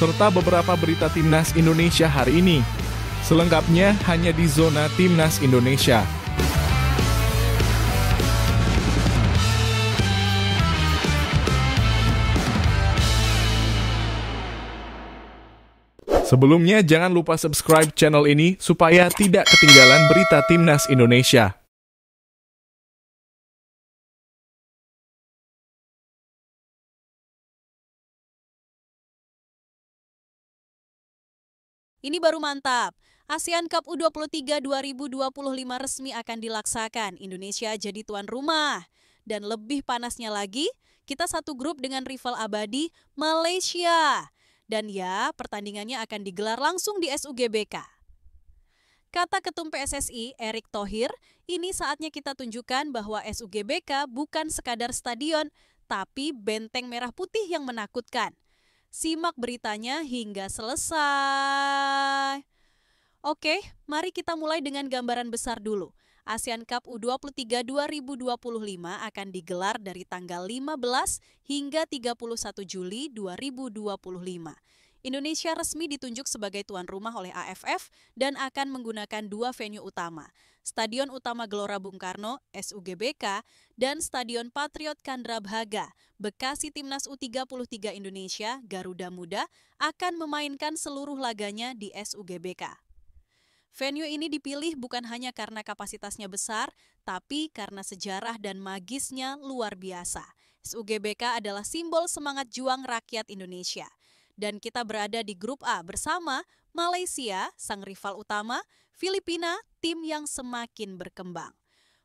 serta beberapa berita Timnas Indonesia hari ini. Selengkapnya hanya di Zona Timnas Indonesia. Sebelumnya, jangan lupa subscribe channel ini supaya tidak ketinggalan berita Timnas Indonesia. Ini baru mantap. ASEAN Cup U23 2025 resmi akan dilaksakan. Indonesia jadi tuan rumah. Dan lebih panasnya lagi, kita satu grup dengan rival abadi Malaysia. Dan ya, pertandingannya akan digelar langsung di SUGBK. Kata Ketum PSSI, Erick Thohir, ini saatnya kita tunjukkan bahwa SUGBK bukan sekadar stadion, tapi benteng merah putih yang menakutkan. Simak beritanya hingga selesai. Oke, mari kita mulai dengan gambaran besar dulu. ASEAN Cup U23 2025 akan digelar dari tanggal 15 hingga 31 Juli 2025. Indonesia resmi ditunjuk sebagai tuan rumah oleh AFF dan akan menggunakan dua venue utama, Stadion Utama Gelora Bung Karno (SUGBK) dan Stadion Patriot Candrabhaga. Bekasi Timnas U33 Indonesia Garuda Muda akan memainkan seluruh laganya di SUGBK. Venue ini dipilih bukan hanya karena kapasitasnya besar, tapi karena sejarah dan magisnya luar biasa. SUGBK adalah simbol semangat juang rakyat Indonesia. Dan kita berada di grup A bersama Malaysia, sang rival utama, Filipina, tim yang semakin berkembang.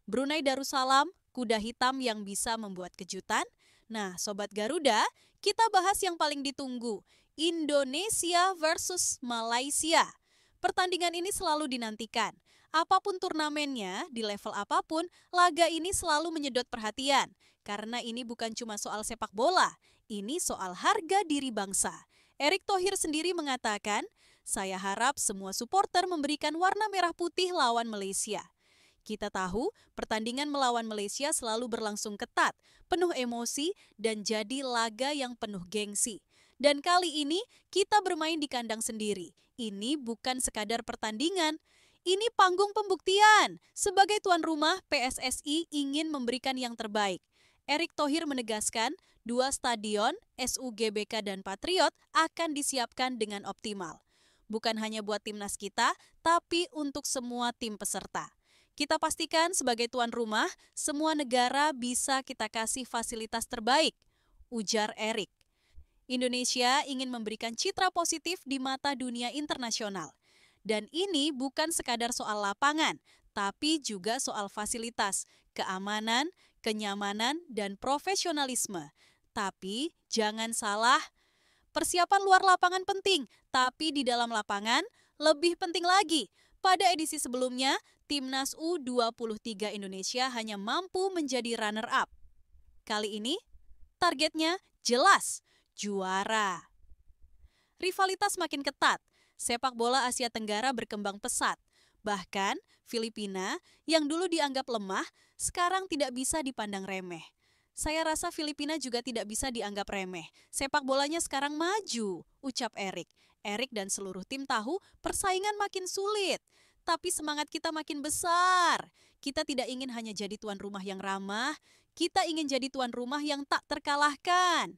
Brunei Darussalam, kuda hitam yang bisa membuat kejutan. Nah, Sobat Garuda, kita bahas yang paling ditunggu, Indonesia versus Malaysia. Pertandingan ini selalu dinantikan. Apapun turnamennya, di level apapun, laga ini selalu menyedot perhatian. Karena ini bukan cuma soal sepak bola, ini soal harga diri bangsa. Erick Thohir sendiri mengatakan, saya harap semua supporter memberikan warna merah putih lawan Malaysia. Kita tahu, pertandingan melawan Malaysia selalu berlangsung ketat, penuh emosi, dan jadi laga yang penuh gengsi. Dan kali ini, kita bermain di kandang sendiri. Ini bukan sekadar pertandingan, ini panggung pembuktian. Sebagai tuan rumah, PSSI ingin memberikan yang terbaik. Erick Thohir menegaskan, dua stadion, SUGBK dan Patriot, akan disiapkan dengan optimal. Bukan hanya buat timnas kita, tapi untuk semua tim peserta. Kita pastikan sebagai tuan rumah, semua negara bisa kita kasih fasilitas terbaik, ujar Erick. Indonesia ingin memberikan citra positif di mata dunia internasional. Dan ini bukan sekadar soal lapangan, tapi juga soal fasilitas, keamanan, kenyamanan, dan profesionalisme. Tapi jangan salah, persiapan luar lapangan penting, tapi di dalam lapangan lebih penting lagi. Pada edisi sebelumnya, Timnas U23 Indonesia hanya mampu menjadi runner-up. Kali ini, targetnya jelas, juara. Rivalitas makin ketat, sepak bola Asia Tenggara berkembang pesat. Bahkan, Filipina yang dulu dianggap lemah, sekarang tidak bisa dipandang remeh. Saya rasa Filipina juga tidak bisa dianggap remeh. Sepak bolanya sekarang maju, ucap Erick. Erick dan seluruh tim tahu persaingan makin sulit, tapi semangat kita makin besar. Kita tidak ingin hanya jadi tuan rumah yang ramah, kita ingin jadi tuan rumah yang tak terkalahkan.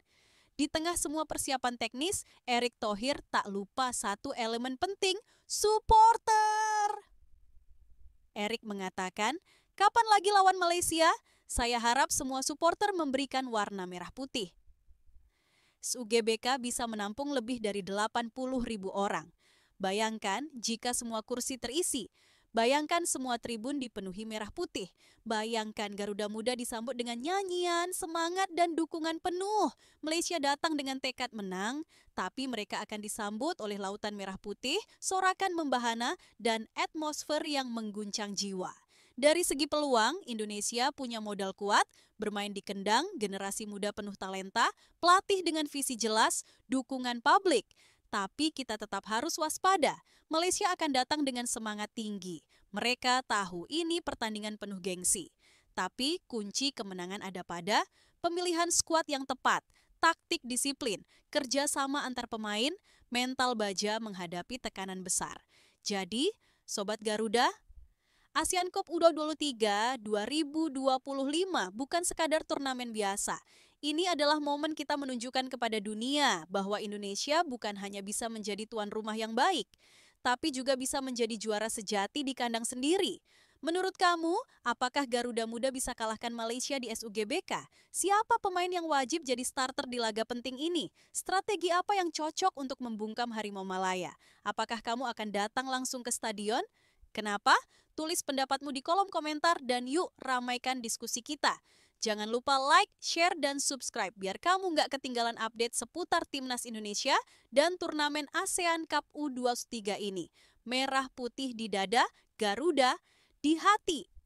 Di tengah semua persiapan teknis, Erick Thohir tak lupa satu elemen penting, supporter. Erick mengatakan, kapan lagi lawan Malaysia? Saya harap semua supporter memberikan warna merah putih. SUGBK bisa menampung lebih dari 80.000 orang. Bayangkan jika semua kursi terisi. Bayangkan semua tribun dipenuhi merah putih. Bayangkan Garuda Muda disambut dengan nyanyian, semangat, dan dukungan penuh. Malaysia datang dengan tekad menang, tapi mereka akan disambut oleh lautan merah putih, sorakan membahana, dan atmosfer yang mengguncang jiwa. Dari segi peluang, Indonesia punya modal kuat, bermain di kendang, generasi muda penuh talenta, pelatih dengan visi jelas, dukungan publik. Tapi kita tetap harus waspada. Malaysia akan datang dengan semangat tinggi. Mereka tahu ini pertandingan penuh gengsi. Tapi kunci kemenangan ada pada pemilihan skuad yang tepat, taktik disiplin, kerjasama antar pemain, mental baja menghadapi tekanan besar. Jadi, Sobat Garuda, ASEAN Cup U23 2025 bukan sekadar turnamen biasa. Ini adalah momen kita menunjukkan kepada dunia bahwa Indonesia bukan hanya bisa menjadi tuan rumah yang baik, tapi juga bisa menjadi juara sejati di kandang sendiri. Menurut kamu, apakah Garuda Muda bisa kalahkan Malaysia di SUGBK? Siapa pemain yang wajib jadi starter di laga penting ini? Strategi apa yang cocok untuk membungkam Harimau Malaya? Apakah kamu akan datang langsung ke stadion? Kenapa? Tulis pendapatmu di kolom komentar dan yuk ramaikan diskusi kita. Jangan lupa like, share, dan subscribe biar kamu nggak ketinggalan update seputar Timnas Indonesia dan turnamen ASEAN Cup U23 ini. Merah putih di dada, Garuda di hati.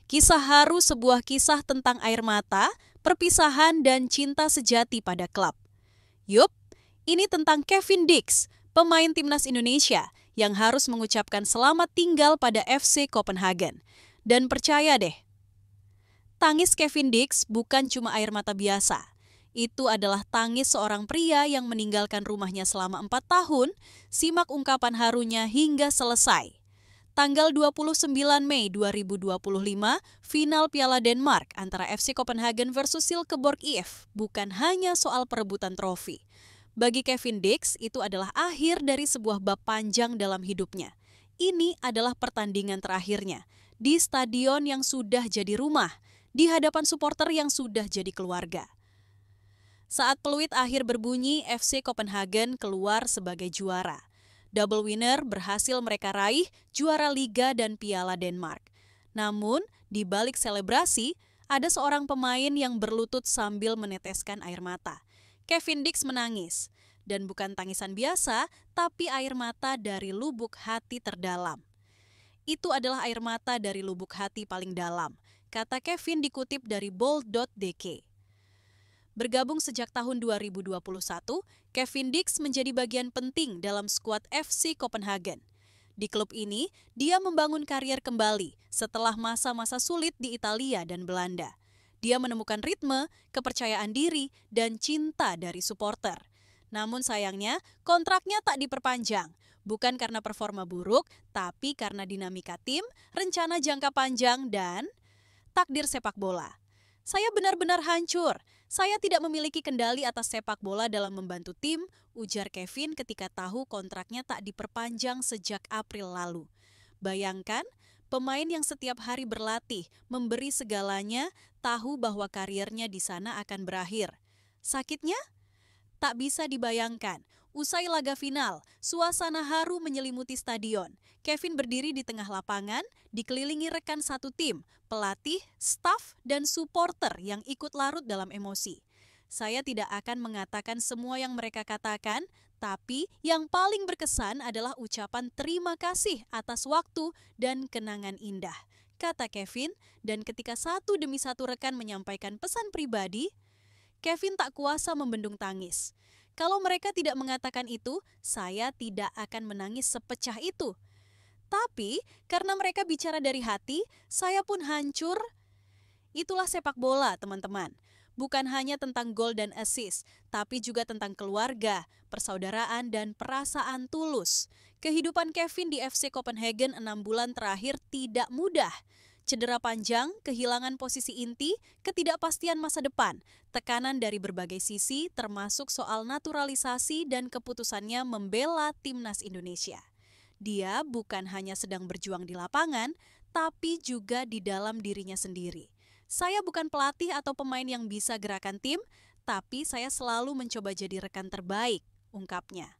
Kisah haru sebuah kisah tentang air mata, perpisahan, dan cinta sejati pada klub. Yup, ini tentang Kevin Dix, pemain timnas Indonesia yang harus mengucapkan selamat tinggal pada FC Copenhagen. Dan percaya deh, tangis Kevin Dix bukan cuma air mata biasa. Itu adalah tangis seorang pria yang meninggalkan rumahnya selama 4 tahun, simak ungkapan harunya hingga selesai. Tanggal 29 Mei 2025, final Piala Denmark antara FC Copenhagen versus Silkeborg IF bukan hanya soal perebutan trofi. Bagi Kevin Dix, itu adalah akhir dari sebuah bab panjang dalam hidupnya. Ini adalah pertandingan terakhirnya, di stadion yang sudah jadi rumah, di hadapan supporter yang sudah jadi keluarga. Saat peluit akhir berbunyi, FC Copenhagen keluar sebagai juara. Double winner berhasil mereka raih juara Liga dan Piala Denmark. Namun, di balik selebrasi, ada seorang pemain yang berlutut sambil meneteskan air mata. Kevin Dix menangis. Dan bukan tangisan biasa, tapi air mata dari lubuk hati terdalam. Itu adalah air mata dari lubuk hati paling dalam, kata Kevin dikutip dari bold.dk. Bergabung sejak tahun 2021, Kevin Dix menjadi bagian penting dalam skuad FC Copenhagen. Di klub ini, dia membangun karier kembali setelah masa-masa sulit di Italia dan Belanda. Dia menemukan ritme, kepercayaan diri, dan cinta dari supporter. Namun sayangnya, kontraknya tak diperpanjang. Bukan karena performa buruk, tapi karena dinamika tim, rencana jangka panjang, dan takdir sepak bola. Saya benar-benar hancur. Saya tidak memiliki kendali atas sepak bola dalam membantu tim, ujar Kevin ketika tahu kontraknya tak diperpanjang sejak April lalu. Bayangkan, pemain yang setiap hari berlatih, memberi segalanya, tahu bahwa karirnya di sana akan berakhir. Sakitnya? Tak bisa dibayangkan. Usai laga final, suasana haru menyelimuti stadion. Kevin berdiri di tengah lapangan, dikelilingi rekan satu tim, pelatih, staf, dan supporter yang ikut larut dalam emosi. Saya tidak akan mengatakan semua yang mereka katakan, tapi yang paling berkesan adalah ucapan terima kasih atas waktu dan kenangan indah, kata Kevin, dan ketika satu demi satu rekan menyampaikan pesan pribadi, Kevin tak kuasa membendung tangis. Kalau mereka tidak mengatakan itu, saya tidak akan menangis sepecah itu. Tapi, karena mereka bicara dari hati, saya pun hancur. Itulah sepak bola, teman-teman. bukan hanya tentang gol dan assist, tapi juga tentang keluarga, persaudaraan, dan perasaan tulus. Kehidupan Kevin di FC Copenhagen 6 bulan terakhir tidak mudah. Cedera panjang, kehilangan posisi inti, ketidakpastian masa depan, tekanan dari berbagai sisi termasuk soal naturalisasi dan keputusannya membela timnas Indonesia. Dia bukan hanya sedang berjuang di lapangan, tapi juga di dalam dirinya sendiri. Saya bukan pelatih atau pemain yang bisa gerakan tim, tapi saya selalu mencoba jadi rekan terbaik, ungkapnya.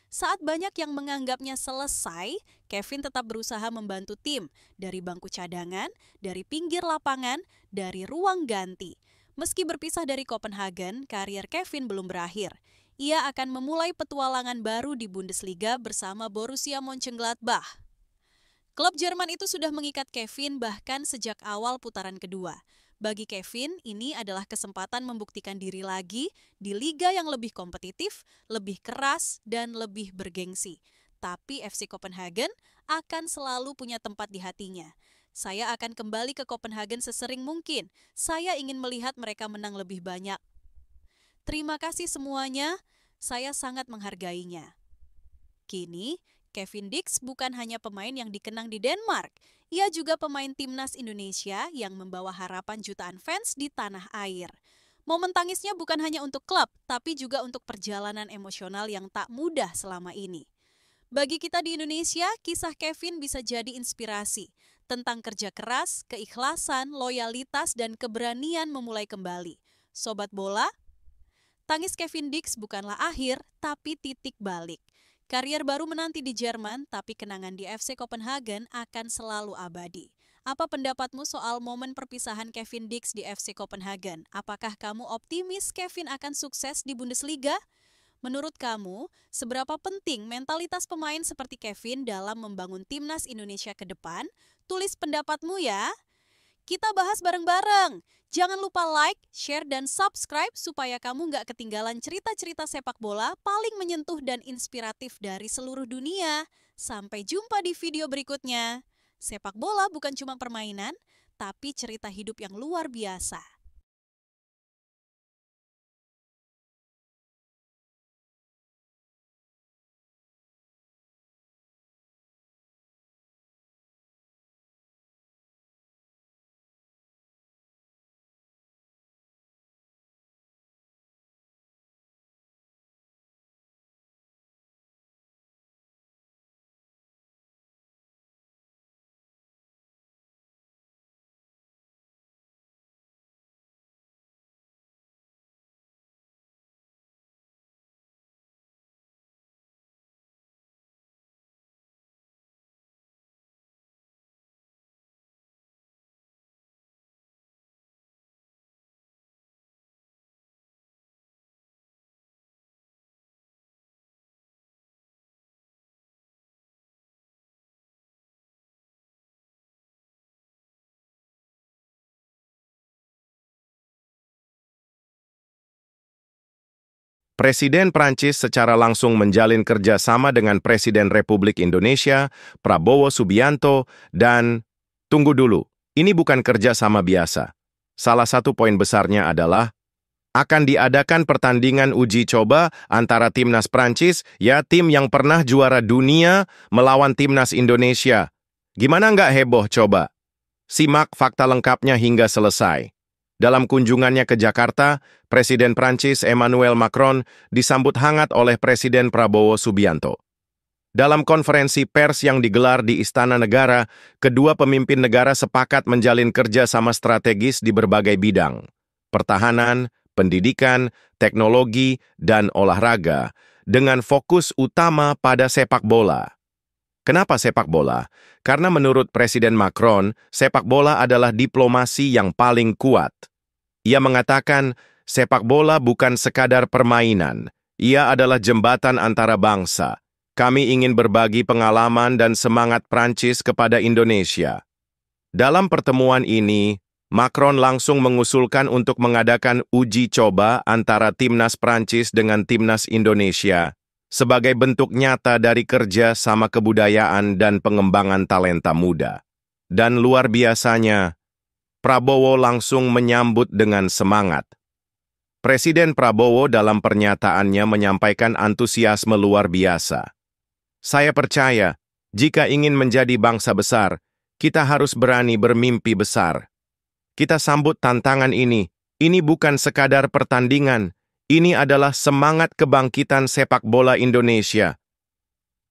Saat banyak yang menganggapnya selesai, Kevin tetap berusaha membantu tim dari bangku cadangan, dari pinggir lapangan, dari ruang ganti. Meski berpisah dari Copenhagen, karier Kevin belum berakhir. Ia akan memulai petualangan baru di Bundesliga bersama Borussia Mönchengladbach. Klub Jerman itu sudah mengikat Kevin bahkan sejak awal putaran kedua. Bagi Kevin, ini adalah kesempatan membuktikan diri lagi di liga yang lebih kompetitif, lebih keras, dan lebih bergengsi. Tapi FC Copenhagen akan selalu punya tempat di hatinya. Saya akan kembali ke Copenhagen sesering mungkin. Saya ingin melihat mereka menang lebih banyak. Terima kasih semuanya, saya sangat menghargainya. Kini, Kevin Dix bukan hanya pemain yang dikenang di Denmark, ia juga pemain timnas Indonesia yang membawa harapan jutaan fans di tanah air. Momen tangisnya bukan hanya untuk klub, tapi juga untuk perjalanan emosional yang tak mudah selama ini. Bagi kita di Indonesia, kisah Kevin bisa jadi inspirasi tentang kerja keras, keikhlasan, loyalitas, dan keberanian memulai kembali. Sobat bola, tangis Kevin Dix bukanlah akhir, tapi titik balik. Karier baru menanti di Jerman, tapi kenangan di FC Copenhagen akan selalu abadi. Apa pendapatmu soal momen perpisahan Kevin Dix di FC Copenhagen? Apakah kamu optimis Kevin akan sukses di Bundesliga? Menurut kamu, seberapa penting mentalitas pemain seperti Kevin dalam membangun timnas Indonesia ke depan? Tulis pendapatmu ya. Kita bahas bareng-bareng. Jangan lupa like, share, dan subscribe supaya kamu nggak ketinggalan cerita-cerita sepak bola paling menyentuh dan inspiratif dari seluruh dunia. Sampai jumpa di video berikutnya. Sepak bola bukan cuma permainan, tapi cerita hidup yang luar biasa. Presiden Prancis secara langsung menjalin kerjasama dengan Presiden Republik Indonesia, Prabowo Subianto, dan tunggu dulu, ini bukan kerjasama biasa. Salah satu poin besarnya adalah akan diadakan pertandingan uji coba antara timnas Prancis, ya tim yang pernah juara dunia, melawan timnas Indonesia. Gimana nggak heboh coba? Simak fakta lengkapnya hingga selesai. Dalam kunjungannya ke Jakarta, Presiden Prancis Emmanuel Macron disambut hangat oleh Presiden Prabowo Subianto. Dalam konferensi pers yang digelar di Istana Negara, kedua pemimpin negara sepakat menjalin kerjasama strategis di berbagai bidang: pertahanan, pendidikan, teknologi, dan olahraga, dengan fokus utama pada sepak bola. Kenapa sepak bola? Karena menurut Presiden Macron, sepak bola adalah diplomasi yang paling kuat. Ia mengatakan, sepak bola bukan sekadar permainan. Ia adalah jembatan antara bangsa. Kami ingin berbagi pengalaman dan semangat Prancis kepada Indonesia. Dalam pertemuan ini, Macron langsung mengusulkan untuk mengadakan uji coba antara timnas Prancis dengan timnas Indonesia sebagai bentuk nyata dari kerja sama kebudayaan dan pengembangan talenta muda. Dan luar biasanya, Prabowo langsung menyambut dengan semangat. Presiden Prabowo dalam pernyataannya menyampaikan antusiasme luar biasa. Saya percaya, jika ingin menjadi bangsa besar, kita harus berani bermimpi besar. Kita sambut tantangan ini. Ini bukan sekadar pertandingan. Ini adalah semangat kebangkitan sepak bola Indonesia.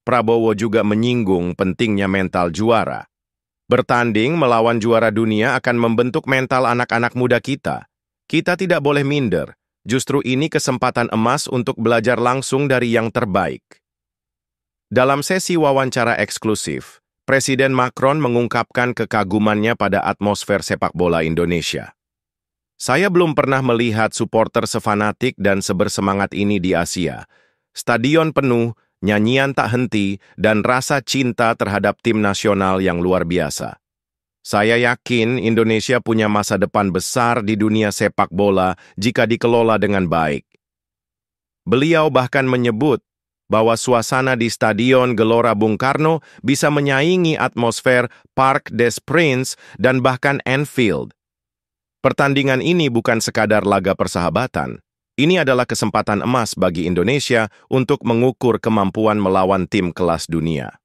Prabowo juga menyinggung pentingnya mental juara. Bertanding melawan juara dunia akan membentuk mental anak-anak muda kita. Kita tidak boleh minder, justru ini kesempatan emas untuk belajar langsung dari yang terbaik. Dalam sesi wawancara eksklusif, Presiden Macron mengungkapkan kekagumannya pada atmosfer sepak bola Indonesia. Saya belum pernah melihat supporter sefanatik dan sebersemangat ini di Asia. Stadion penuh, nyanyian tak henti, dan rasa cinta terhadap tim nasional yang luar biasa. Saya yakin Indonesia punya masa depan besar di dunia sepak bola jika dikelola dengan baik. Beliau bahkan menyebut bahwa suasana di Stadion Gelora Bung Karno bisa menyaingi atmosfer Parc des Princes dan bahkan Anfield. Pertandingan ini bukan sekadar laga persahabatan. Ini adalah kesempatan emas bagi Indonesia untuk mengukur kemampuan melawan tim kelas dunia.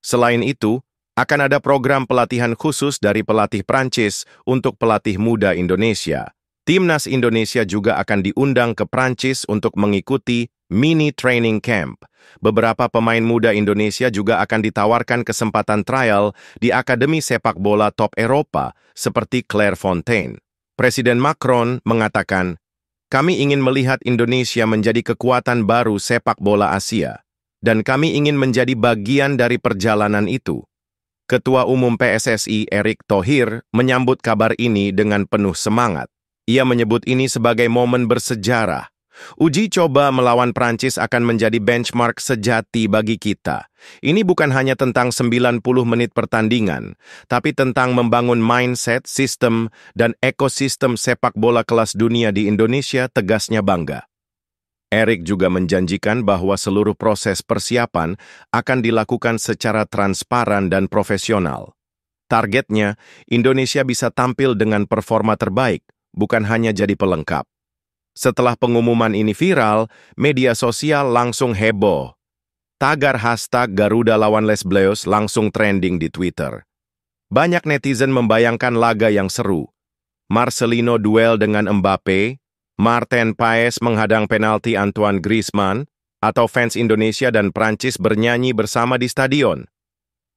Selain itu, akan ada program pelatihan khusus dari pelatih Prancis untuk pelatih muda Indonesia. Timnas Indonesia juga akan diundang ke Prancis untuk mengikuti mini training camp. Beberapa pemain muda Indonesia juga akan ditawarkan kesempatan trial di akademi sepak bola top Eropa seperti Clairefontaine. Presiden Macron mengatakan, "Kami ingin melihat Indonesia menjadi kekuatan baru sepak bola Asia, dan kami ingin menjadi bagian dari perjalanan itu." Ketua Umum PSSI Erick Thohir menyambut kabar ini dengan penuh semangat. Ia menyebut ini sebagai momen bersejarah. Uji coba melawan Prancis akan menjadi benchmark sejati bagi kita. Ini bukan hanya tentang 90 menit pertandingan, tapi tentang membangun mindset, sistem, dan ekosistem sepak bola kelas dunia di Indonesia, tegasnya bangga. Erick juga menjanjikan bahwa seluruh proses persiapan akan dilakukan secara transparan dan profesional. Targetnya, Indonesia bisa tampil dengan performa terbaik, bukan hanya jadi pelengkap. Setelah pengumuman ini viral, media sosial langsung heboh. Tagar hashtag Garuda lawan Les Bleus langsung trending di Twitter. Banyak netizen membayangkan laga yang seru. Marcelino duel dengan Mbappe, Martin Paes menghadang penalti Antoine Griezmann, atau fans Indonesia dan Prancis bernyanyi bersama di stadion.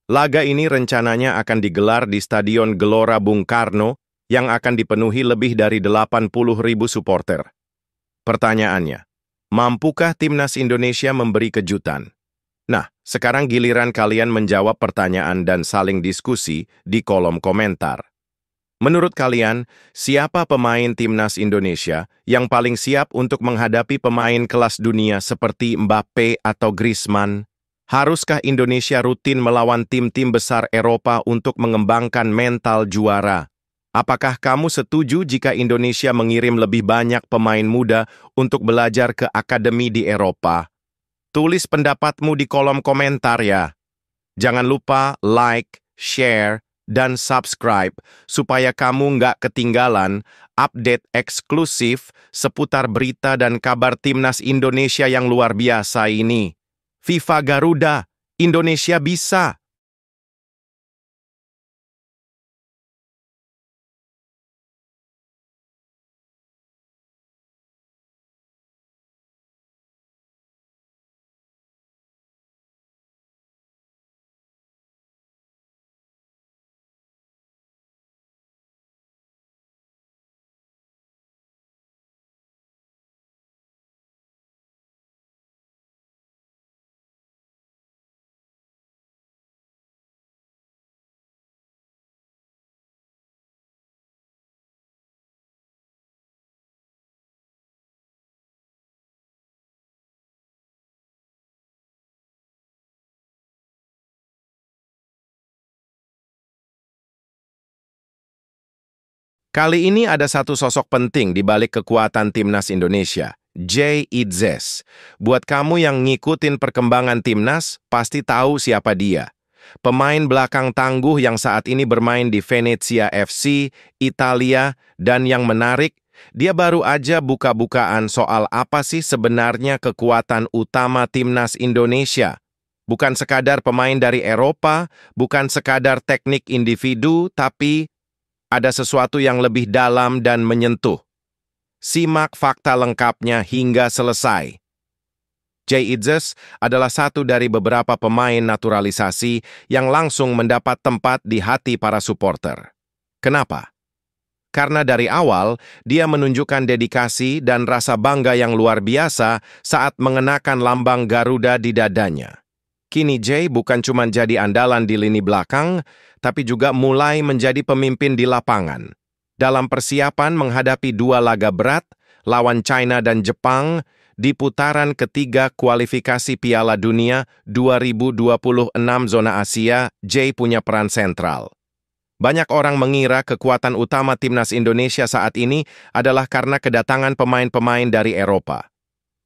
Laga ini rencananya akan digelar di Stadion Gelora Bung Karno yang akan dipenuhi lebih dari 80.000 supporter. Pertanyaannya, mampukah timnas Indonesia memberi kejutan? Nah, sekarang giliran kalian menjawab pertanyaan dan saling diskusi di kolom komentar. Menurut kalian, siapa pemain timnas Indonesia yang paling siap untuk menghadapi pemain kelas dunia seperti Mbappe atau Griezmann? Haruskah Indonesia rutin melawan tim-tim besar Eropa untuk mengembangkan mental juara? Apakah kamu setuju jika Indonesia mengirim lebih banyak pemain muda untuk belajar ke akademi di Eropa? Tulis pendapatmu di kolom komentar ya. Jangan lupa like, share, dan subscribe supaya kamu nggak ketinggalan update eksklusif seputar berita dan kabar timnas Indonesia yang luar biasa ini. Viva Garuda, Indonesia bisa! Kali ini ada satu sosok penting di balik kekuatan timnas Indonesia, Jay Itzes. Buat kamu yang ngikutin perkembangan timnas, pasti tahu siapa dia. Pemain belakang tangguh yang saat ini bermain di Venezia FC, Italia, dan yang menarik, Dia baru aja buka-bukaan soal apa sih sebenarnya kekuatan utama timnas Indonesia. Bukan sekadar pemain dari Eropa, bukan sekadar teknik individu, tapi ada sesuatu yang lebih dalam dan menyentuh. Simak fakta lengkapnya hingga selesai. Jay Idzes adalah satu dari beberapa pemain naturalisasi yang langsung mendapat tempat di hati para supporter. Kenapa? Karena dari awal, dia menunjukkan dedikasi dan rasa bangga yang luar biasa saat mengenakan lambang Garuda di dadanya. Kini Jay bukan cuma jadi andalan di lini belakang, tapi juga mulai menjadi pemimpin di lapangan. Dalam persiapan menghadapi dua laga berat, lawan China dan Jepang, di putaran ketiga kualifikasi Piala Dunia 2026 zona Asia, Jay punya peran sentral. Banyak orang mengira kekuatan utama timnas Indonesia saat ini adalah karena kedatangan pemain-pemain dari Eropa.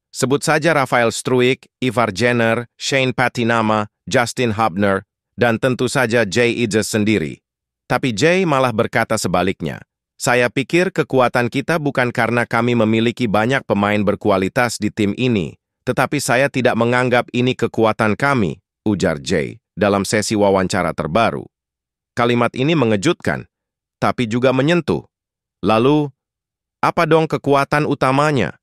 Sebut saja Rafael Struijk, Ivar Jenner, Shane Patinama, Justin Hubner, dan tentu saja Jay Idzes sendiri. Tapi Jay malah berkata sebaliknya. Saya pikir kekuatan kita bukan karena kami memiliki banyak pemain berkualitas di tim ini, tetapi saya tidak menganggap ini kekuatan kami, ujar Jay dalam sesi wawancara terbaru. Kalimat ini mengejutkan, tapi juga menyentuh. Lalu, apa dong kekuatan utamanya?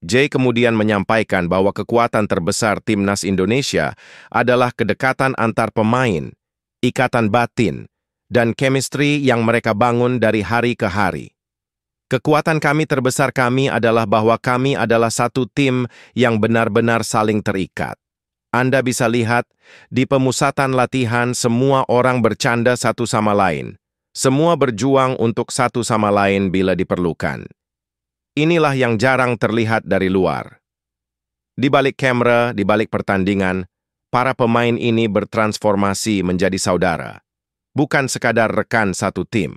Jay kemudian menyampaikan bahwa kekuatan terbesar timnas Indonesia adalah kedekatan antar pemain, ikatan batin, dan chemistry yang mereka bangun dari hari ke hari. Kekuatan kami terbesar adalah bahwa kami adalah satu tim yang benar-benar saling terikat. Anda bisa lihat, di pemusatan latihan semua orang bercanda satu sama lain. Semua berjuang untuk satu sama lain bila diperlukan. Inilah yang jarang terlihat dari luar. Di balik kamera, di balik pertandingan, para pemain ini bertransformasi menjadi saudara. Bukan sekadar rekan satu tim.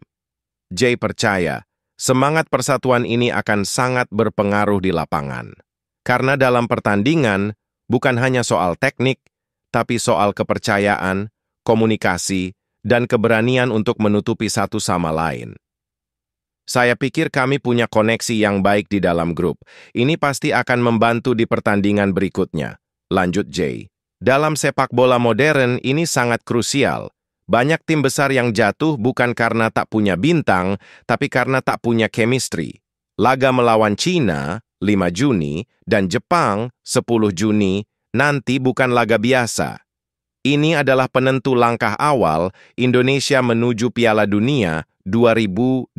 Jay percaya, semangat persatuan ini akan sangat berpengaruh di lapangan. Karena dalam pertandingan, bukan hanya soal teknik, tapi soal kepercayaan, komunikasi, dan keberanian untuk menutupi satu sama lain. Saya pikir kami punya koneksi yang baik di dalam grup. Ini pasti akan membantu di pertandingan berikutnya. Lanjut Jay. Dalam sepak bola modern, ini sangat krusial. Banyak tim besar yang jatuh bukan karena tak punya bintang, tapi karena tak punya chemistry. Laga melawan China, 5 Juni, dan Jepang, 10 Juni, nanti bukan laga biasa. Ini adalah penentu langkah awal Indonesia menuju Piala Dunia 2026.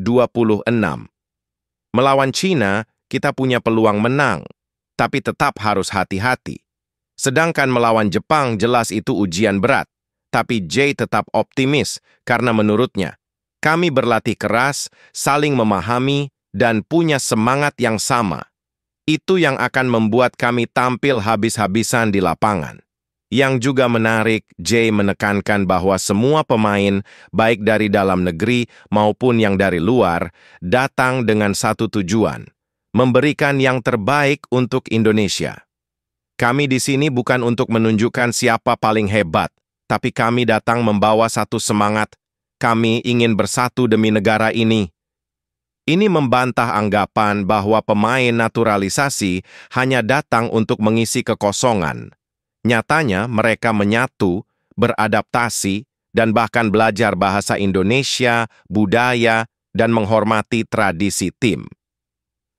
Melawan China, kita punya peluang menang, tapi tetap harus hati-hati. Sedangkan melawan Jepang jelas itu ujian berat, tapi Jay tetap optimis karena menurutnya, kami berlatih keras, saling memahami, dan punya semangat yang sama. Itu yang akan membuat kami tampil habis-habisan di lapangan. Yang juga menarik, Jay menekankan bahwa semua pemain, baik dari dalam negeri maupun yang dari luar, datang dengan satu tujuan, memberikan yang terbaik untuk Indonesia. Kami di sini bukan untuk menunjukkan siapa paling hebat, tapi kami datang membawa satu semangat. Kami ingin bersatu demi negara ini. Ini membantah anggapan bahwa pemain naturalisasi hanya datang untuk mengisi kekosongan. Nyatanya mereka menyatu, beradaptasi, dan bahkan belajar bahasa Indonesia, budaya, dan menghormati tradisi tim.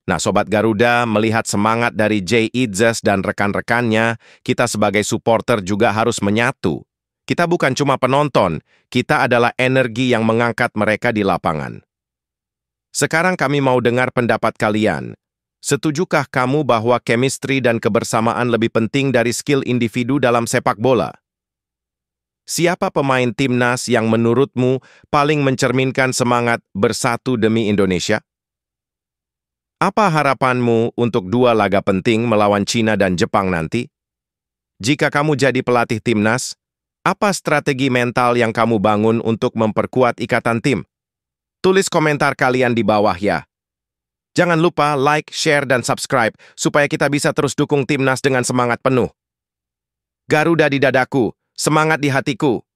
Nah, Sobat Garuda, melihat semangat dari Jay Idzes dan rekan-rekannya, kita sebagai supporter juga harus menyatu. Kita bukan cuma penonton, kita adalah energi yang mengangkat mereka di lapangan. Sekarang kami mau dengar pendapat kalian. Setujukah kamu bahwa chemistry dan kebersamaan lebih penting dari skill individu dalam sepak bola? Siapa pemain timnas yang menurutmu paling mencerminkan semangat bersatu demi Indonesia? Apa harapanmu untuk dua laga penting melawan China dan Jepang nanti? Jika kamu jadi pelatih timnas, apa strategi mental yang kamu bangun untuk memperkuat ikatan tim? Tulis komentar kalian di bawah ya. Jangan lupa like, share, dan subscribe supaya kita bisa terus dukung timnas dengan semangat penuh. Garuda di dadaku, semangat di hatiku.